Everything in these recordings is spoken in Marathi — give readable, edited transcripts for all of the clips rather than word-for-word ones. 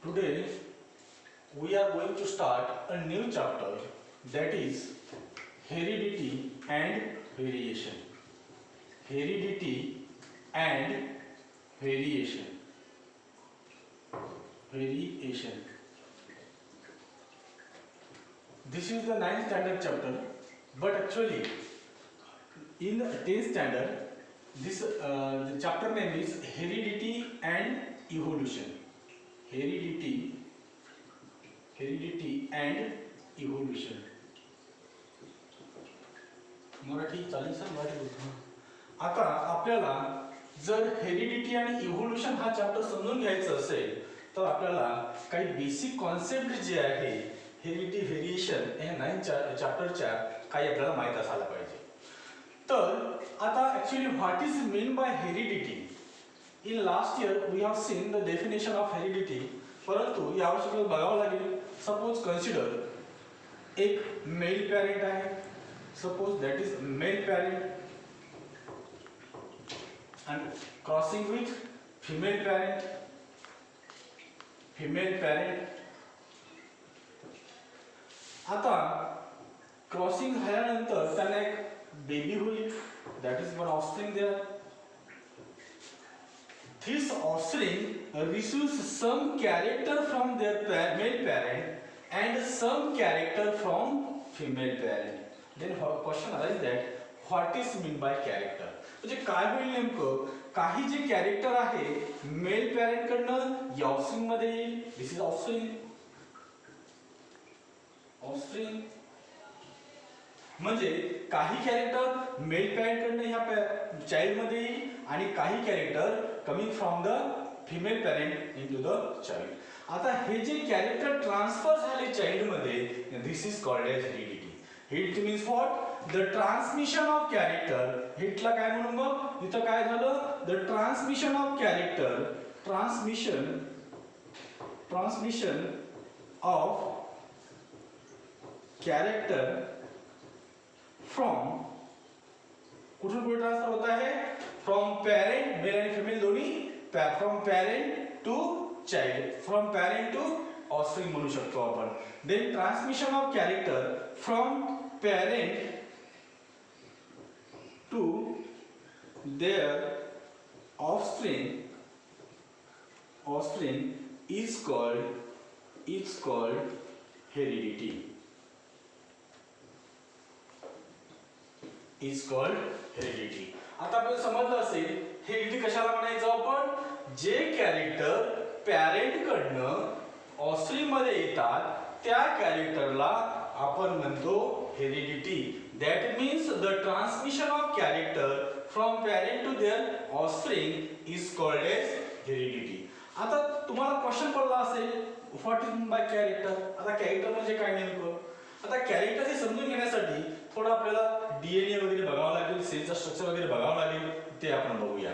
Today we are going to start a new chapter, that is heredity and variation. Heredity and variation. Variation. This is the 9th standard chapter, but actually in 10th standard this the chapter name is heredity and evolution. Heredity and evolution. Marathi चालेल सर, मराठी बोलतो. आता आपल्याला जर हेरिडिटी आणि इव्होल्यूशन हा चॅप्टर समजून घ्यायचा असेल तर आपल्याला काही बेसिक कॉन्सेप्ट जे आहे हेरिडिटी व्हेरिएशन या 9 चॅप्टरच्या काही आपल्याला माहित असायला पाहिजे. तर आता actually what is mean by heredity. In last year we have seen the definition of heredity, परंतु यावर्षी आपल्याला बघावं लागेल. सपोज कन्सिडर एक मेल पॅरेंट आहे, suppose that is male parent and crossing with female parent. आता क्रॉसिंग झाल्यानंतर त्यांना एक बेबी होईल, that is one offspring there. This offspring receives some character from their male parent and some character from female parent. Then question arises that what is mean by character. म्हणजे काय होईल नेमकं, काही जे कॅरेक्टर आहे मेल पॅरेंट कडनं या ऑफस्प्रिंग मध्ये येईल. दिस इज ऑफस्प्रिंग. म्हणजे काही कॅरेक्टर मेल पॅरेंट कडनं ह्या चाइल्ड मध्ये येईल आणि काही character coming from the female parent into the child. आता हे जे कॅरेक्टर ट्रान्सफर झाले चाइल्ड मध्ये, this is called as heredity. Hit means what, the transmission of character. हिटला काय म्हणून मग इथं काय झालं, the transmission of character. Transmission of character from कुठून कुठे ट्रान्सफर होत आहे, फ्रॉम पॅरेंट, मेल आणि फिमेल दोन्ही, from parent to child, from parent to offspring म्हणू शकतो आपण. Then transmission of character from parent to their offspring is called heredity. आता आपल्याला समजलं असेल हेरिडिटी कशाला म्हणायचं आपण, जे कॅरेक्टर पॅरेंट कडनं ऑफस्प्रिंग मध्ये येतात त्या कॅरेक्टरला आपण म्हणतो heredity. That means the transmission of character from parent to their offspring is called as heredity. आता तुम्हाला क्वेश्चन पडला असेल व्हॉट इज बाय कॅरेक्टर. आता कॅरेक्टर म्हणजे काय नेमकं. आता कॅरेक्टर हे समजून घेण्यासाठी थोडं आपल्याला डीएनए वगैरे बघावं लागेल, सेलचं स्ट्रक्चर वगैरे बघावं लागेल, ते आपण बघूया.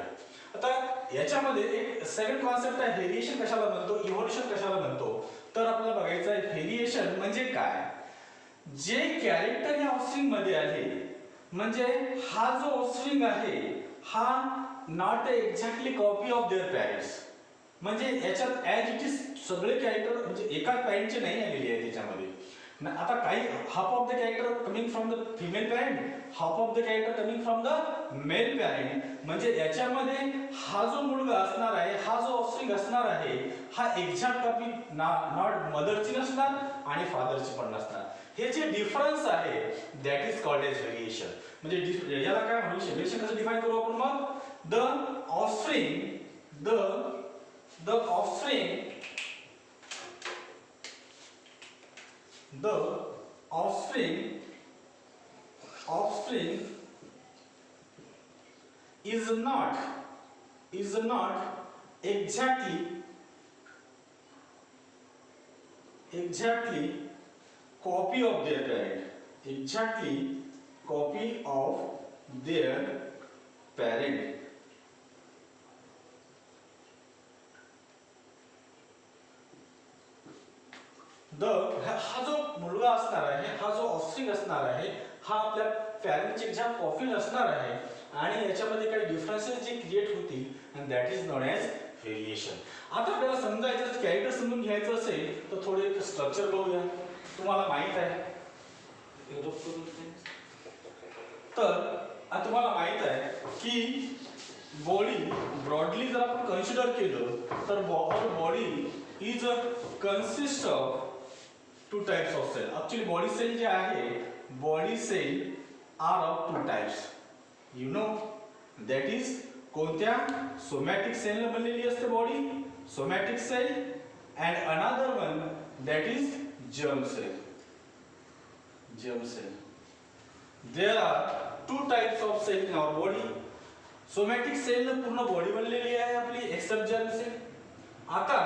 आता याच्यामध्ये एक सेकंड कॉन्सेप्ट आहे, व्हेरिएशन कशाला म्हणतो, इव्होल्यूशन कशाला म्हणतो. तर आपल्याला बघायचं आहे व्हेरिएशन म्हणजे काय. जे कॅरेक्टर या ऑफस्प्रिंग मध्ये आहे, म्हणजे हा जो ऑफस्प्रिंग आहे हा not exactly copy of their parents. म्हणजे याच्यात ऍज इट इज सगळे कॅरेक्टर म्हणजे एका पॅरेंटचे नाही आलेले आहे त्याच्यामध्ये. आता काही half of the character coming from the female parent, half of the character coming from the male parent. म्हणजे याच्यामध्ये हा जो मुलगा असणार आहे, हा जो ऑफस्प्रिंग असणार आहे, हा एक्झॅक्ट कॉपी नॉट मदरची नसणार आणि फादरची पण नसणार. हे जे डिफरन्स आहे that is called as variation. म्हणजे याला काय म्हणू, व्हेरिएशन कसं डिफाइन करू आपण मग, the offspring is not exactly copy of their parent. हा जो मुलगा असणार आहे, हा जो ऑफस्प्रिंग असणार आहे, हा आपल्या पॅरेंटची एक्झॅक्ट कॉपी नसणार आहे आणि याच्यामध्ये काही डिफरन्सेस जे क्रिएट होतील and that is known as variation. आता आपल्याला समजायचं कॅरेक्टर समजून घ्यायचं असेल तर थोडे स्ट्रक्चर बघूया. तुम्हाला माहित आहे तर आता तुम्हाला माहित आहे की बॉडी ब्रॉडली जर आपण कन्सिडर केलं तर body is consist of two types of cell. Actually body cell जे आहे body cell are of two types. You know that is कोणत्या सोमॅटिक सेल ने बनलेली असते body somatic cell and another one that is germ cell. Germ cell. There are two types of cell in our body. Somatic cell ने पूर्ण बॉडी बनलेली आहे आपली एक्सेप्ट जर्म सेल. आता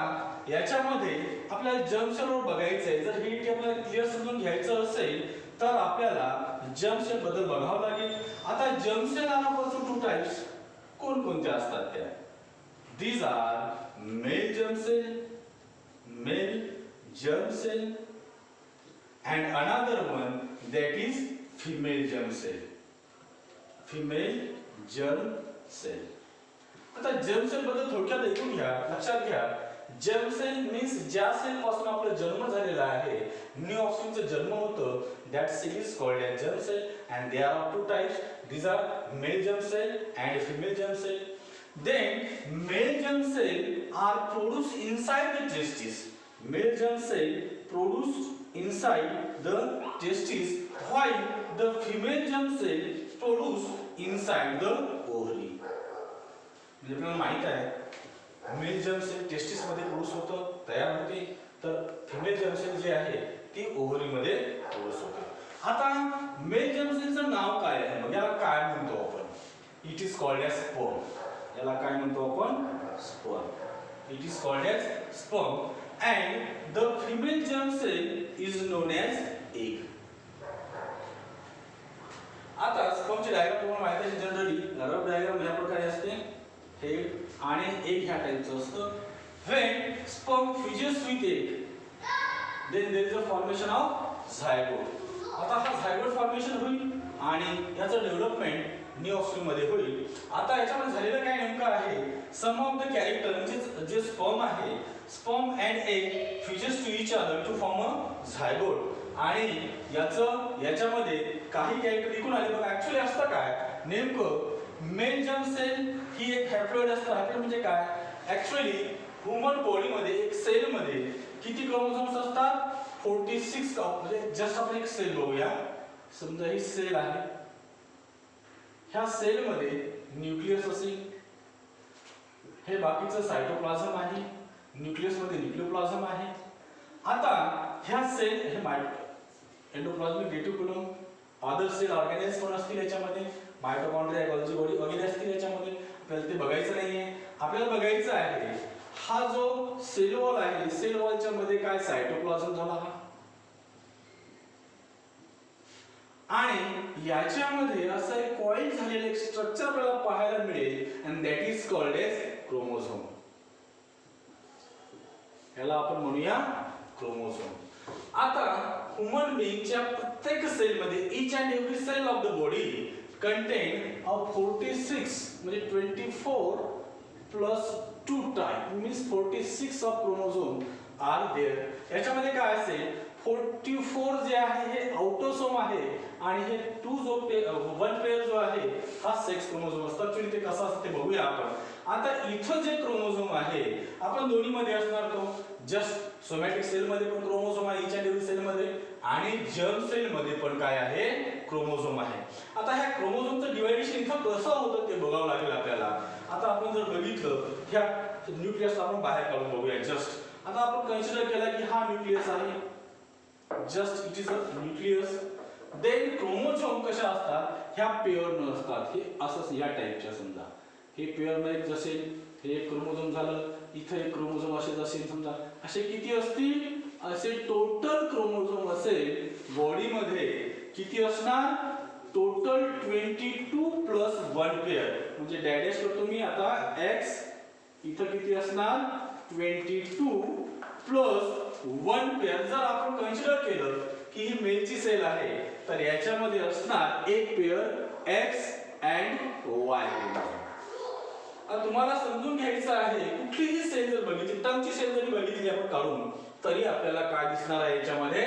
याच्यामध्ये आपल्याला जर्म सेल वर बघायचं आहे. जर हे आपल्याला क्लिअर समजून घ्यायचं असेल तर आपल्याला जर्म सेल बद्दल बघावं लागेल. आता germ cell are two types कोणकोणत्या असतात त्या. These are male germ cell, male germ cell and another one that is female germ cell. Female germ cell. आता जर्म सेल बद्दल थोडक्यात ऐकून घ्या. लक्षात घ्या जर्म सेल मीन्स ज्या सेल पासून आपला जन्म झालेला आहे न्यू ऑफस्प्रिंगचा जन्म होतो that cell is called as germ cell and there are two types. These are male germ cell and female germ cell. Then male germ cell are produced inside the testis. Male germ cell produced inside the testis while the female germ cell produced inside the ovary. म्हणजे आपल्याला माहित आहे मेल जर्म सेल टेस्टिस मध्ये प्रोड्यूस होतं तयार होते तर फिमेल जर्म सेल जे आहे ती ओव्हरी मध्ये प्रोड्यूस होते. आता मेल जर्म सेलचं नाव काय आहे मग याला काय म्हणतो आपण. It is called as sperm. याला काय म्हणतो आपण sperm. It is called as sperm and the female germ cell is known as egg. आता स्पर्मची डायग्राम तुम्हाला माहिती आहे जनरली रफ डायग्राम या प्रकारे असते. हेड आणि एग ह्या टाइपचं असतं. when sperm fuses with egg then there is a formation of zygote. आता हा zygote फॉर्मेशन होईल आणि याचं डेव्हलपमेंट न्यू ऑफस्प्रिंग मध्ये होईल. आता याच्यामध्ये झालेलं काय नेमकं आहे सम ऑफ द कॅरेक्टर म्हणजे जे स्पर्म आहे sperm and egg fuses to each other to form a zygote आणि याच्यामध्ये काही कॅरेक्टर इकडून आले बघा. ऍक्च्युअली असतं काय नेमकं मेल जर्म सेल ही एक हॅप्लॉइड असतं. हॅप्लॉइड म्हणजे काय ऍक्च्युअली ह्यूमन बॉडी मध्ये एक सेल मध्ये किती क्रोमोझोम्स असतात 46. म्हणजे जस्ट आपण एक सेल बघूया. समजा ही सेल आहे. ह्या सेल मध्ये न्यूक्लियस असेल. हे बाकीचं सायटोप्लाझम आहे. न्यूक्लियस मध्ये न्यूक्लियोप्लाझम आहे. आता ह्या सेल हे एंडोप्लाझमिक रेटिक्युलम अदर सेल ऑर्गॅनेल्स पण असतील याच्यामध्ये मायटोकॉन्ड्रिया गोल्जी बॉडी वगैरे असतील याच्यामध्ये. आपल्याला ते बघायचं नाहीये. आपल्याला बघायचं आहे हा जो सेल वॉल आहे सेल वॉलच्या मध्ये काय सायटोप्लाझम झाला हा आणि याच्यामध्ये असं एक कॉइल झालेलं एक स्ट्रक्चर आपल्याला पाहायला मिळेल and that is called as chromosome. याला आपण म्हणूया क्रोमोझोम. आता ह्यूमन बीइंगच्या प्रत्येक सेल मध्ये each and every cell of the body contain of 46 म्हणजे 24 plus 2 type means 46 of chromosome are there. याच्यामध्ये काय असेल 44 जे आहे हे ऑटोसोम आहे आणि हे 2 जो 1 पेअर जो आहे हा सेक्स क्रोमोझोम असतो. ऍक्च्युअली ते कसं असतं ते बघूया आपण. आता इथं जे क्रोमोझोम आहे आपण दोन्ही मध्ये असणार तो जस्ट सोमॅटिक सेल मध्ये पण क्रोमोझोम आहे इच अँड एव्हरी सेल मध्ये आणि जर्म सेल मध्ये पण काय आहे क्रोमोझोम आहे. आता ह्या क्रोमोझोमचं डिव्हायडेशन इथं कसं होतं ते बघावं लागेल आपल्याला. आता आपण जर बघितलं ह्या न्यूक्लियस आपण बाहेर काढून बघूया. जस्ट आता आपण कन्सिडर केला की हा न्यूक्लियस आहे. Just it is a nucleus. Then chromosome कशा असतात ह्या पेअर न असतात. हे असं या टाइपच्या समजा हे पेअर मध्ये जसे हे एक क्रोमोझोम झालं इथे एक क्रोमोझोम असेच असेल समजा असे किती असतील असे टोटल क्रोमोझोम असेल बॉडीमध्ये किती असणार टोटल 22 प्लस 1 पेअर म्हणजे डॅडेश करतो मी आता x इथं किती असणार 22 प्लस 1 पेअर. जर आपण कन्सिडर केलं की ही मेलची सेल आहे तर याच्यामध्ये असणार एक पेअर x and y. तुम्हाला समजून घ्यायचं आहे, कुठलीही सेल जर बघितली, टर्मची सेल जरी बघितली आपण काढून, तरी आपल्याला काय दिसणार आहे याच्यामध्ये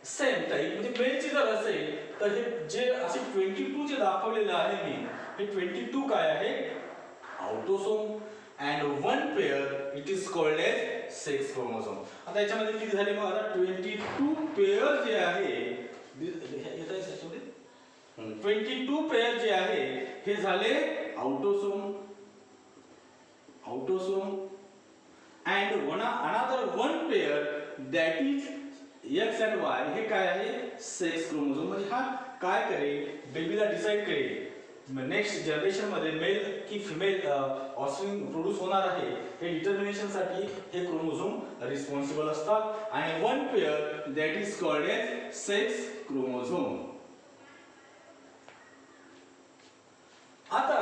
सेम टाईप. म्हणजे मेलची जर असेल तर हे जे असे 22 जे दाखवलेलं आहे मी, हे 22 काय आहे, autosome, and one pair it is called as sex chromosome. आता याच्यामध्ये किती झाले मग, आता 22 पेअर जे आहे, 22 पेअर जे आहे हे झाले autosome, and another one pair that is x and Y, हे काय आहे, सेक्स क्रोमोझोम. म्हणजे हा काय करेल, बेबीला डिसाइड करेल नेक्स्ट जनरेशन मध्ये मेल की फिमेल ऑफस्प्रिंग प्रोड्यूस होणार आहे, हे डिटर्मिनेशन साठी हे क्रोमोझोम रिस्पॉन्सिबल असतात. आणि one pair that is called as sex chromosome. आता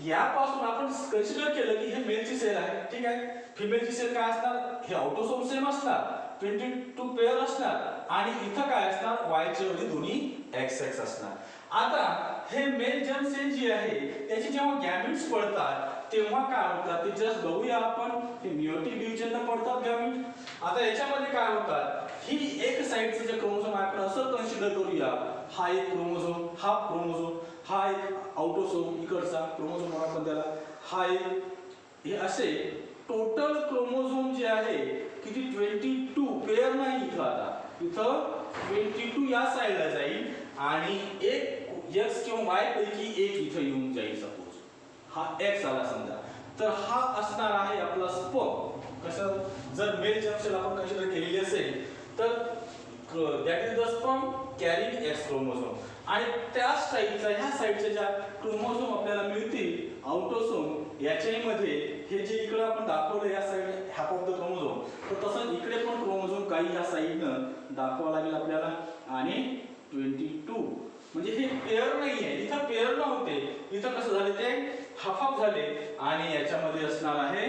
यापासून आपण कन्सिडर केलं की हे मेलची सेल आहे, ठीक आहे. फिमेलची सेल काय असणार, हे ऑटोसोम सेम असणार, 22 पेअर असणार, आणि इथं काय असणार, वायच्या ऐवजी दोन्ही एक्स एक्स असणार. आता हे मेल जर्म सेल जी आहे त्याची जेव्हा गॅमेट्स पडतात तेव्हा काय होतात ते जस्ट बघूया आपण. हे मियोटिक डिव्हिजन पडतात गॅमेट. आता याच्यामध्ये काय होतात, ही एक साइडचं जे क्रोमोझोम आपण असं कन्सिडर करूया, हा एक क्रोमोझोम, हा क्रोमोझोम, हा एक ऑटोसोम इकडचा क्रोमोझोम आपण त्याला, हा एक, हे असे टोटल क्रोमोझोम जे आहे किती 22 पेअर नाही इथं. आता इथं 22 या साइडला जाईल आणि एक एक्स किंवा वाय पैकी एक इथं येऊन जाईल. सपोज हा एक्स आला समजा, तर हा असणार आहे आपला स्पर्म. कसं, जर मेल जर्म सेल आपण कन्सिडर केलेली असेल तर that is the sperm carrying x chromosome. आणि त्याच टाईपचा ह्या साइडच्या ज्या क्रोमोझोम आपल्याला मिळतील ऑटोसोम, याच्यामध्ये हे जे इकडे आपण दाखवलं या side half of the chromosome, तर तसंच इकडे पण क्रोमोझोम काही ह्या साइडनं दाखवावं लागेल आपल्याला. आणि 22 म्हणजे हे पेअर नाहीये, इथं पेअर नव्हते, इथं कसं झाले ते हाफ हाफ झाले, आणि याच्यामध्ये असणार आहे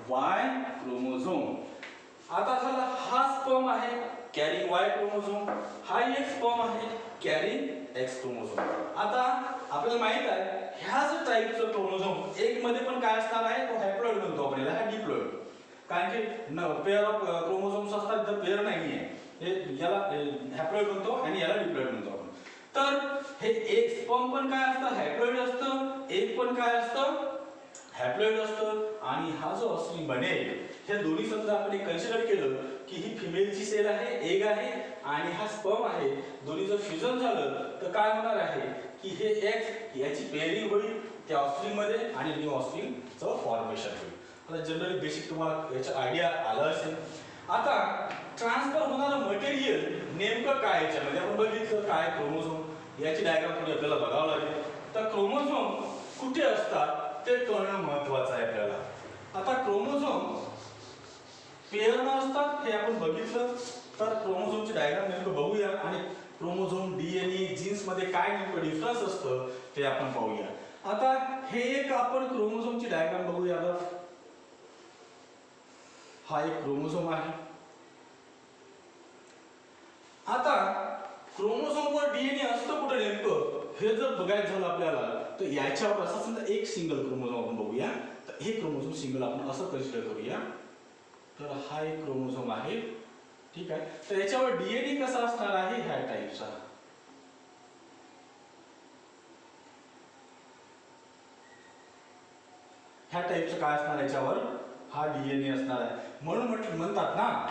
वाय क्रोमोझोम. आता झाला हा स्पर्म आहे कॅरिंग वाय क्रोमोझोम, हा एक स्पर्म आहे कॅरिंग एक्स क्रोमोझोम. आता आपल्याला माहित आहे ह्याच टाईपचं क्रोमोझोम एक मध्ये पण काय असणार आहे, तो हॅप्लॉइड म्हणतो आपण याला, हा डिप्लॉइड. कारण की पेअर ऑफ क्रोमोझोम्स असतात तर पेअर नाहीये, हे याला हॅप्लॉइड म्हणतो आणि याला डिप्लॉइड म्हणतो आपण. तर हे एक स्पर्म पण काय असतं, हॅप्लॉइड असतं, एक पण काय असतं, हॅप्लॉइड असतं. आणि हा जो ऑफस्प्रिंग बनेल, हे दोन्ही समजा आपण कन्सिडर केलं की ही फिमेलची सेल आहे, एग आहे, आणि हा स्पर्म आहे, दोन्ही जर फ्युजन झालं तर काय होणार आहे की हे एक्स याची पेअरिंग होईल त्या ऑफस्प्रिंग मध्ये आणि न्यू ऑफस्प्रिंगचं फॉर्मेशन होईल. आता जनरली बेसिक तुम्हाला याचा आयडिया आला असेल. आता ट्रान्सफर होणारं मटेरियल नेमकं काय याच्यामध्ये आपण बघितलं, काय क्रोमोझोम, याची डायग्राम थोडी आपल्याला बघावं लागेल. तर क्रोमोझोम कुठे असतात ते कळणं महत्वाचं आहे आपल्याला. आता क्रोमोझोम पेअर न असतात हे आपण बघितलं, तर क्रोमोझोमची डायग्राम नेमकं बघूया आणि क्रोमोझोम, डीएनए, जीन्स मध्ये काय नेमकं डिफरन्स असतं ते आपण पाहूया. आता हे एक आपण क्रोमोझोमची डायग्राम बघूया. हा एक क्रोमोझोम आहे. आता क्रोमोझोम वर डीएनए असतं कुठे नेमकं हे जर बघायचं झालं आपल्याला, तर याच्यावर असं समजा एक सिंगल क्रोमोझोम आपण बघूया. तर हे क्रोमोझोम सिंगल आपण असं कन्सिडर करूया. तर हा एक क्रोमोझोम आहे, ठीक आहे. तर याच्यावर डीएनए कसा असणार आहे, ह्या टाईपचा. ह्या टाईपचं काय असणार याच्यावर, हा डीएनए असणार आहे. म्हणून म्हणतात ना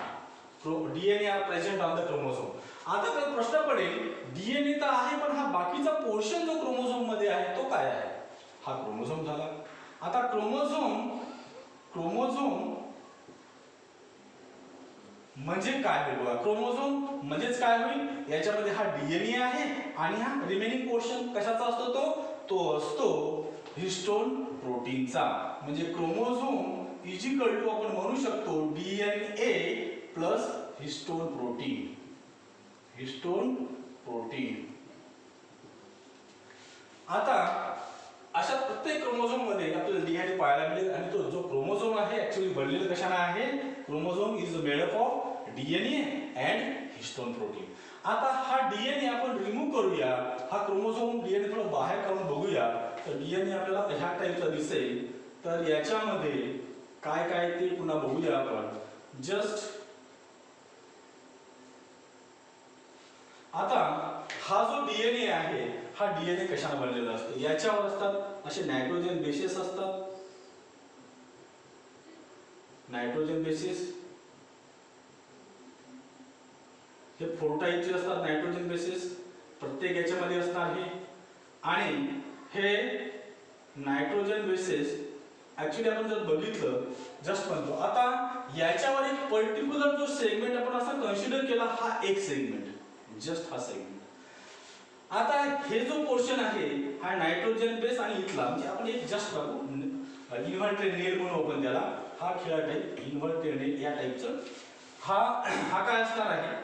DNA are present on the chromosome. आता तर प्रश्न पडेल, डीएनए तर आहे पण हा बाकीचा पोर्शन जो क्रोमोझोम मध्ये आहे तो काय आहे. हा क्रोमोझोम झाला. आता क्रोमोझोम म्हणजे काय होईल बघा, क्रोमोझोम म्हणजेच काय होईल, याच्यामध्ये हा डीएनए आहे आणि हा रिमेनिंग पोर्शन कशाचा असतो, तो असतो हिस्टोन प्रोटीनचा. म्हणजे क्रोमोझोम इज इक्वल टू आपण म्हणू शकतो डीएनए प्लस हिस्टोन प्रोटीन. आता अशा प्रत्येक क्रोमोझोम मध्ये आपल्याला डीएनए पाहायला मिळेल. आणि तो जो क्रोमोझोम आहे ऍक्च्युअली बनलेला कशाने आहे, chromosome is made up of DNA and histone protein. आता हा डीएनए आपण रिमूव्ह करूया, हा क्रोमोझोम डीएनए थोडं बाहेर काढून बघूया. तर डीएनए आपल्याला ह्या टाईपचा दिसेल. तर याच्यामध्ये काय काय ते पुन्हा बघूया आपण जस्ट. आता हा जो डीएनए आहे हा डीएनए कशाने बनलेला असतो? याच्यावर असतात असे नायट्रोजन बेसेस असतात, नायट्रोजन बेसिस हे 4 टाईपचे असतात नायट्रोजन बेसिस, प्रत्येक याच्यामध्ये असणार हे. आणि हे नायट्रोजन बेसिस ऍक्च्युली आपण जर बघितलं जस्ट म्हणतो आता याच्यावर एक पर्टिक्युलर जो सेगमेंट आपण असा कन्सिडर केला हा एक सेगमेंट, जस्ट हा सेगमेंट. आता हे जो पोर्शन आहे हा नायट्रोजन बेस आणि इथला म्हणजे आपण एक जस्ट बघू इन्व्हर्टेड नेल म्हणून आपण त्याला, हा खिळा टाईप इन्व्हर्टेड नेल या टाईपचं हा काय असणार आहे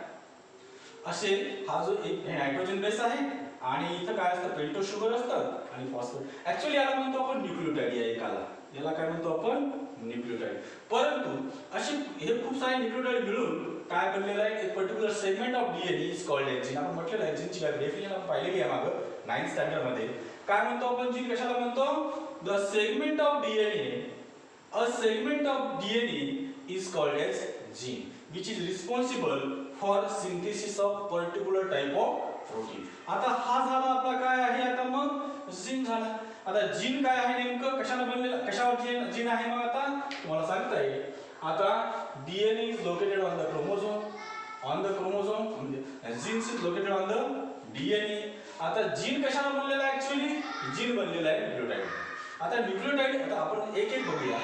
असे. हा जो एक नायट्रोजन बेस आहे आणि इथं काय असतं पेंटोज शुगर असतात आणि फॉस्फेट. ऍक्च्युली याला म्हणतो आपण न्यूक्लियोटाइड, या एकाला याला काय म्हणतो आपण न्यूक्लियोटाइड. परंतु असे हे खूप सारे न्यूक्लियोटाइड मिळून काय बनलेलं आहे एक particular segment of DNA is called enzyme. आपण म्हटलेलं आहे एन्झाइमची डेफिनेशन आपण पाहिलेली आहे मागं 9th स्टँडर्ड मध्ये. काय म्हणतो आपण जीन कशाला म्हणतो? The segment of DNA, a segment of DNA is called as gene which is responsible for synthesis of particular type of protein. आता हा झाला आपला काय आहे आता मग जीन झाला. आता जीन काय आहे नेमकं कशाला बनलेलं, कशावर जीन आहे मग आता तुम्हाला सांगता येईल. आता DNA is located on the chromosome, on the chromosome म्हणजे genes is located on the DNA. आता जीन कशाला बनलेला आहे ऍक्च्युअली जीन बनलेला आहे न्यूक्लियोटाइड. आता न्यूक्लियोटाइड आता आपण एक एक बघूया.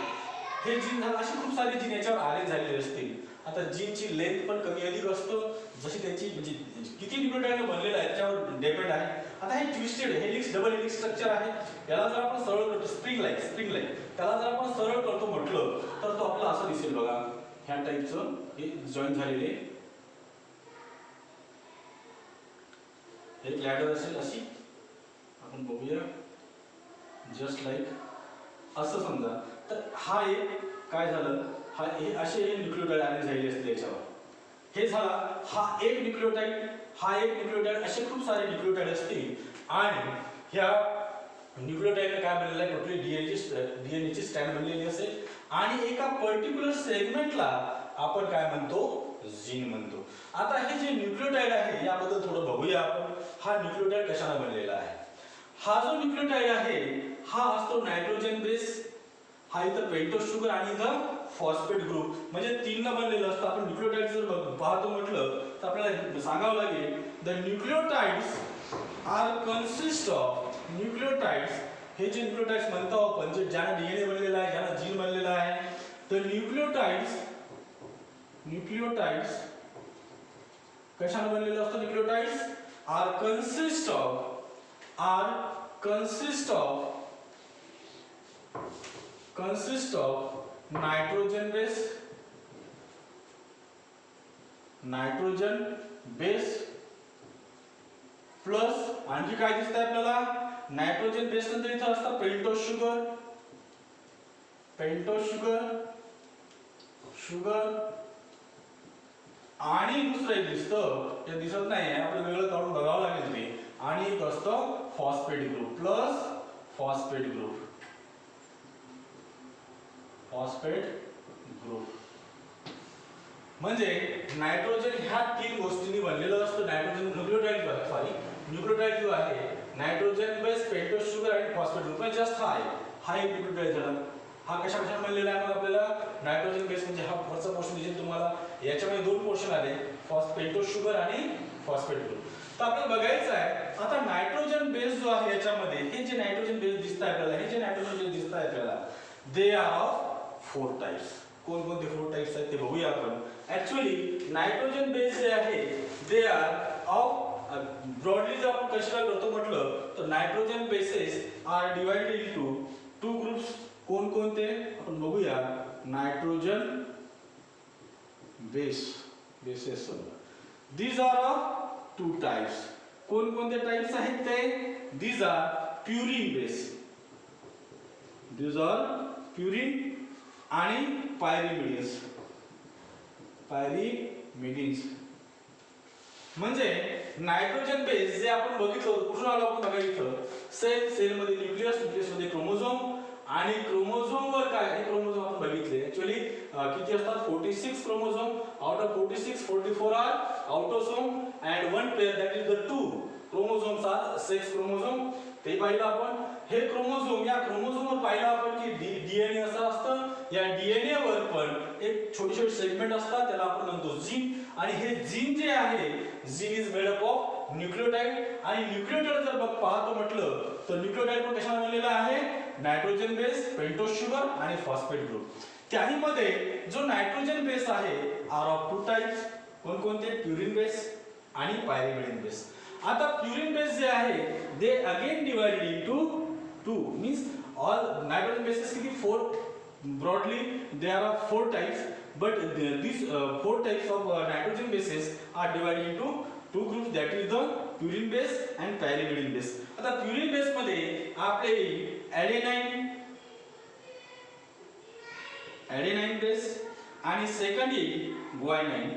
हे जीन झालं असे खूप सारे जीन याच्यावर अरेंज झालेले असतील. आता जीनची लेंथ पण कमी अधिक असतो जशी त्याची म्हणजे किती न्यूक्लियोटाइड बनलेला आहे त्याच्यावर डिपेंड आहे. आता हे twisted helix double helix structure आहे. याला जर आपण सरळ करतो स्प्रिंग लाईन त्याला जर आपण सरळ करतो म्हटलं तर तो आपला असं दिसेल बघा, ह्या टाईपचं हे जॉईन झालेले एक लॅडर असेल अशी. आपण बघूया जस्ट लाईक असं समजा. तर हा एक काय झालं हा हे असे न्यूक्लियोटाइड अरेंज झालेले असतील याच्यावर. हे झाला हा एक न्यूक्लियोटाइड, हा एक न्यूक्लियोटाइड, असे खूप सारे न्यूक्लियोटाइड असतील. आणि ह्या न्यूक्लियोटाइडने काय बनलेलं आहे टोटली डीएनएची स्टँड बनलेली असेल आणि एका पर्टिक्युलर सेगमेंटला आपण काय म्हणतो जीन म्हणतो. आता हे जे न्यूक्लियोटाइड आहे याबद्दल थोडं बघूया आपण. हा न्यूक्लियोटाइड कशाला बनलेला आहे? हा जो न्यूक्लियोटाइड आहे हा असतो नायट्रोजन बेस, हा इथं पेंटोज शुगर आणि इथं फॉस्फेट ग्रुप म्हणजे 3 न बनलेलं असतं. आपण न्यूक्लियोटाइड जर पाहतो म्हटलं तर आपल्याला सांगावं लागेल the nucleotides are consist of nucleotides. हे जे न्यूक्लियोटाइड्स म्हणतो आपण जे ज्याला डीएनए बनलेला आहे ज्याला जीन बनलेला आहे तर न्यूक्लियोटाइड्स कशाने बनलेलं असतं? Nucleotides are consist of nitrogen base plus आणखी काय दिसतंय आपल्याला नायट्रोजन बेस नंतर इथं असतं पेंटोज शुगर आणि दुसरं एक दिसतं ते दिसत नाही आपल्याला वेगळं काढून बघावं लागेल ते. आणि एक असतं phosphate group plus phosphate group म्हणजे नायट्रोजन ह्या 3 गोष्टींनी बनलेलं असतं. नायट्रोजन न्यूक्लियोटाइड जो आहे नायट्रोजन बेस पेंटोज शुगर आणि फॉस्फेट ग्रुप म्हणजे जस्ट हा एक न्यूक्लियोटाइड झाला. हा कशा बनलेला आहे मग आपल्याला नायट्रोजन बेस म्हणजे हा वरचा पोर्शन दिसेल तुम्हाला. याच्यामध्ये 2 पोर्शन आले पेंटोज शुगर आणि फॉस्फेट ग्रुप. तर आपल्याला बघायचं आहे आता नायट्रोजन बेस जो आहे याच्यामध्ये हे जे नायट्रोजन बेस दिसत आहे आपल्याला, हे जे नायट्रोजन बेस दिसत आहे आपल्याला दे आर ऑफ 4 टाइप्स. कोणकोणते 4 टाइप्स आहेत ते बघूया आपण. ऍक्च्युअली नायट्रोजन बेस जे आहे दे आर ऑफ ब्रॉडली जर आपण कन्सिडर करतो म्हटलं तर nitrogen bases are divided into 2 groups. कोणकोणते आपण बघूया. Nitrogen bases these are of 2 types. कोणकोणते टाइप्स आहेत ते? दीज आर प्युरिन बेस, आणि पायरिमिडिन्स. म्हणजे नायट्रोजन बेस जे आपण बघितलं कुठून आलो आपण बघा इथं सेल मध्ये न्यूक्लियस मध्ये क्रोमोझोम आणि क्रोमोझोमवर काय, हे क्रोमोझोम आपण बघितले ऍक्च्युअली किती असतात 46 chromosome. Out of 46 44 are autosome and one pair that is the 2 chromosomes are sex chromosome. ते पाहिलं आपण. हे क्रोमोझोम, या क्रोमोझोमवर पाहिलं आपण की डीएनए असं असतं. या डीएनए वर पण एक छोटे छोटे सेगमेंट असतात, त्याला आपण म्हणतो जीन. आणि हे जीन जे आहे, gene is made up of nucleotide. आणि न्यूक्लियोटाइड जर पाहतो म्हटलं तर न्यूक्लियोटाइड पण कशाला बनलेला आहे, नायट्रोजन बेस, पेंटोज शुगर आणि फॉस्फेट ग्रुप. त्याही मध्ये जो नायट्रोजन बेस आहे आर ऑफ 2 टाइप्स. कोणकोणते, प्युरिन बेस आणि पायरिमिडिन बेस. आता प्युरिन बेस जे आहे they again divided into 2 means all nitrogen bases किती 4 broadly there are 4 types, but these 4 types of nitrogen bases are divided into 2 groups, that is the purine base and pyrimidine base. आता purine base मध्ये आपले adenine base आणि सेकंड येईल guanine.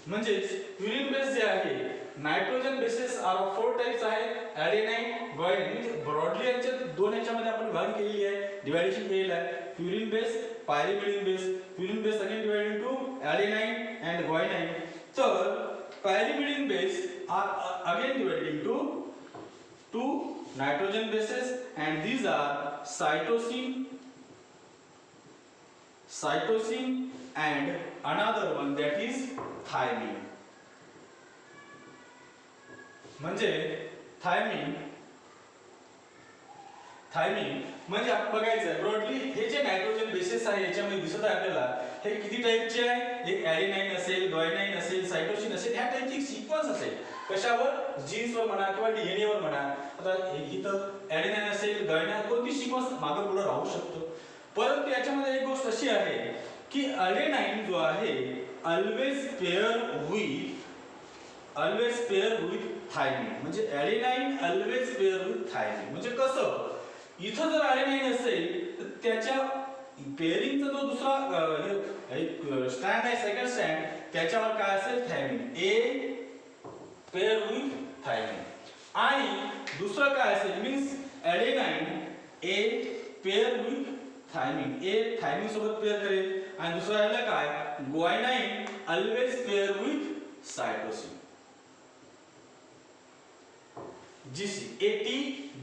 म्हणजे प्युरिन बेस जे आहे, nitrogen bases are of 4 types आहेत, ॲडेनाइन, ग्वानिन. ब्रॉडली यांच्या दोन ह्याच्यामध्ये आपण विभागणी केलेली आहे, डिवायडेशन केलेलं आहे. Purine base, pyrimidine base. Purine base again divided into adenine and guanine. तर pyrimidine base are again divided into 2 nitrogen bases and these are cytosine and another one that is thymine. म्हणजे थायमिन म्हणजे आपण बघायचं ब्रॉडली हे जे नायट्रोजन बेसेस आहे याच्यामध्ये दिसत आहे आपल्याला, हे किती टाइपचे आहे, एक ॲडेनाइन असेल, ग्वानिन असेल, सायटोसिन असेल, ह्या टाइपची सिक्वेन्स असेल. कशावर, जीन्स वर म्हणा किंवा डीएनए वर म्हणा. आता इथं ॲडेनाइन असेल, ग्वानिन, कोणती सिक्वेन्स मागे पुढे राहू शकतो. परंतु याच्यामध्ये एक गोष्ट अशी आहे की ॲडेनाइन जो आहे ऑलवेज पेअर विथ थायमिन. म्हणजे adenine always pair with thymine. म्हणजे कसं, इथं जर ॲडेनाइन असेल तर त्याच्या पेअरिंगचा जो दुसरा स्टँड आहे, सेकंड स्टँड, त्याच्यावर काय असेल, thymine. A pair with thymine. आणि दुसरं काय असेल, means adenine A pair with thymine. A thymine सोबत पेअर करेल. आणि दुसरं राहिलं काय, guanine always pair with cytosine. GC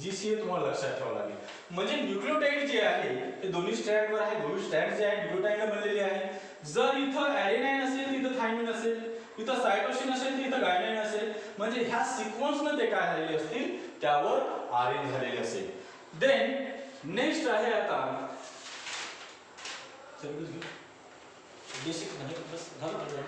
GC हे तुम्हाला लक्षात ठेवावं लागेल. म्हणजे न्यूक्लियोटाइड जे आहे ते दोन्ही स्टँडवर आहे, दोन्ही स्टँड जे आहे न्यूक्लियोटाइडने बनलेले आहे. जर इथं ॲडेनाइन असेल तिथं थायमिन असेल, इथं सायटोसिन असेल तिथं ग्वानिन असेल. म्हणजे ह्या सिक्वेन्सने ते काय झालेले असतील, त्यावर अरेंज झालेले असेल. देन नेक्स्ट आहे आता बेसिक नाही बस झालं.